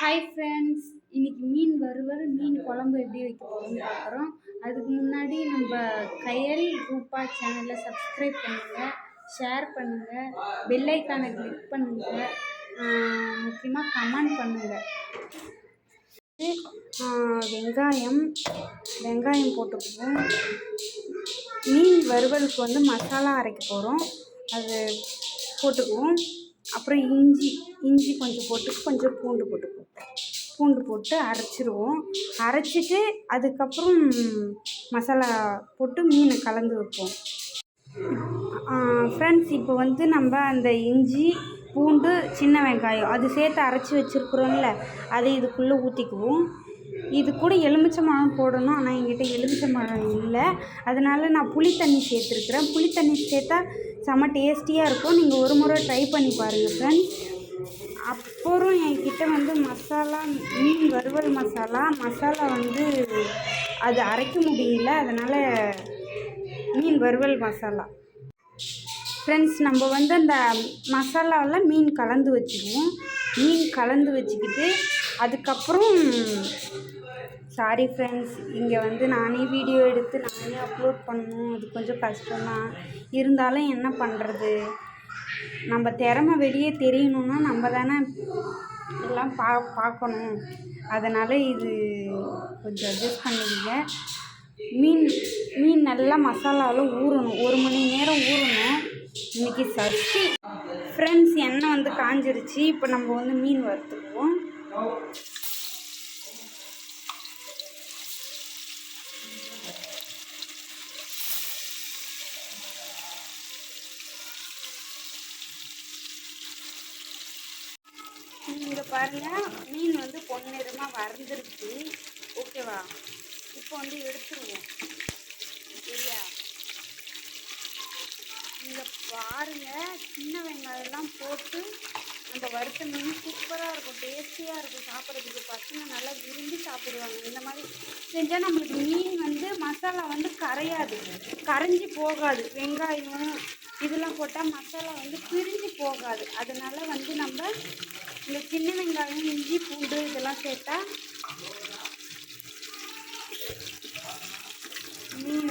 Hi friends, இன்னைக்கு மீன் வறுவல், மீன் குழம்பு எப்படி வைக்க போகிறோம்னு பார்க்குறோம். அதுக்கு முன்னாடி நம்ம கயல் ரூபா சேனலை சப்ஸ்கிரைப் பண்ணுங்கள், ஷேர் பண்ணுங்கள், பெல் ஐக்கானை கிளிக் பண்ணுங்கள், முக்கியமாக கமெண்ட் பண்ணுங்கள். வெங்காயம் போட்டுக்குவோம். மீன் வறுவலுக்கு வந்து மசாலா அரைக்க போகிறோம், அது போட்டுக்குவோம். அப்புறம் இஞ்சி கொஞ்சம் போட்டு கொஞ்சம் பூண்டு போட்டு அரைச்சிருவோம். அரைச்சிட்டு அதுக்கப்புறம் மசாலா போட்டு மீனை கலந்து வைப்போம். ஃப்ரெண்ட்ஸ், இப்போ வந்து நம்ம அந்த இஞ்சி பூண்டு சின்ன வெங்காயம் அது சேர்த்து அரைச்சி வச்சுருக்குறோம்ல, அதை இதுக்குள்ளே ஊற்றிக்குவோம். இது கூட எலுமிச்சம்பழம் போடணும், ஆனால் என்கிட்ட எலுமிச்சம்பழம் இல்லை, அதனால் நான் புளி தண்ணி சேர்த்துருக்குறேன். புளி தண்ணி சேர்த்தா செம்ம டேஸ்டியாக இருக்கும். நீங்கள் ஒரு முறை ட்ரை பண்ணி பாருங்கள் ஃப்ரெண்ட்ஸ். அப்புறம் என்கிட்ட வந்து மசாலா, மீன் வறுவல் மசாலா வந்து அது அரைக்க முடியல, அதனால் மீன் வறுவல் மசாலா. ஃப்ரெண்ட்ஸ், நம்ம வந்து அந்த மசாலாவில் மீன் கலந்து வச்சுக்குவோம். மீன் கலந்து வச்சுக்கிட்டு அதுக்கப்புறம் சாரி ஃப்ரெண்ட்ஸ், இங்கே வந்து நானே வீடியோ எடுத்து நானே அப்லோட் பண்ணணும், அது கொஞ்சம் கஷ்டம்தான். இருந்தாலும் என்ன பண்ணுறது, நம்ம திறமை வெளியே தெரியணுன்னா நம்ம தானே எல்லாம் பார்க்கணும். அதனால் இது கொஞ்சம் அட்ஜஸ்ட் பண்ணிக்கங்க. மீன் நல்லா மசாலாவில் ஊறணும், 1 மணி நேரம் ஊறணும். இன்றைக்கி சஷ்டி ஃப்ரெண்ட்ஸ். எண்ணெய் வந்து காஞ்சிருச்சு. இப்போ நம்ம வந்து மீன் வறுத்துக்குவோம். இங்கே பாருங்கள், மீன் வந்து பொன்னிறமாக வறந்துருச்சு. ஓகேவா? இப்போ வந்து எடுத்துருவோம். சரியா? இங்கே பாருங்கள், சின்ன வெங்காயம்லாம் போட்டு நம்ம வறுத்த மீன் சூப்பராக இருக்கும், டேஸ்டியாக இருக்கும் சாப்பிட்றதுக்கு. பசங்க நல்லா விரும்பி சாப்பிடுவாங்க. இந்த மாதிரி செஞ்சால் நம்மளுக்கு மீன் வந்து மசாலா வந்து கரைஞ்சி போகாது. வெங்காயம் இதெல்லாம் போட்டால் மசாலா வந்து பிரிஞ்சு போகாது. அதனால் வந்து நம்ம இந்த சின்ன வெங்காயம், இஞ்சி, பூண்டு இதெல்லாம் சேர்த்தா மீன்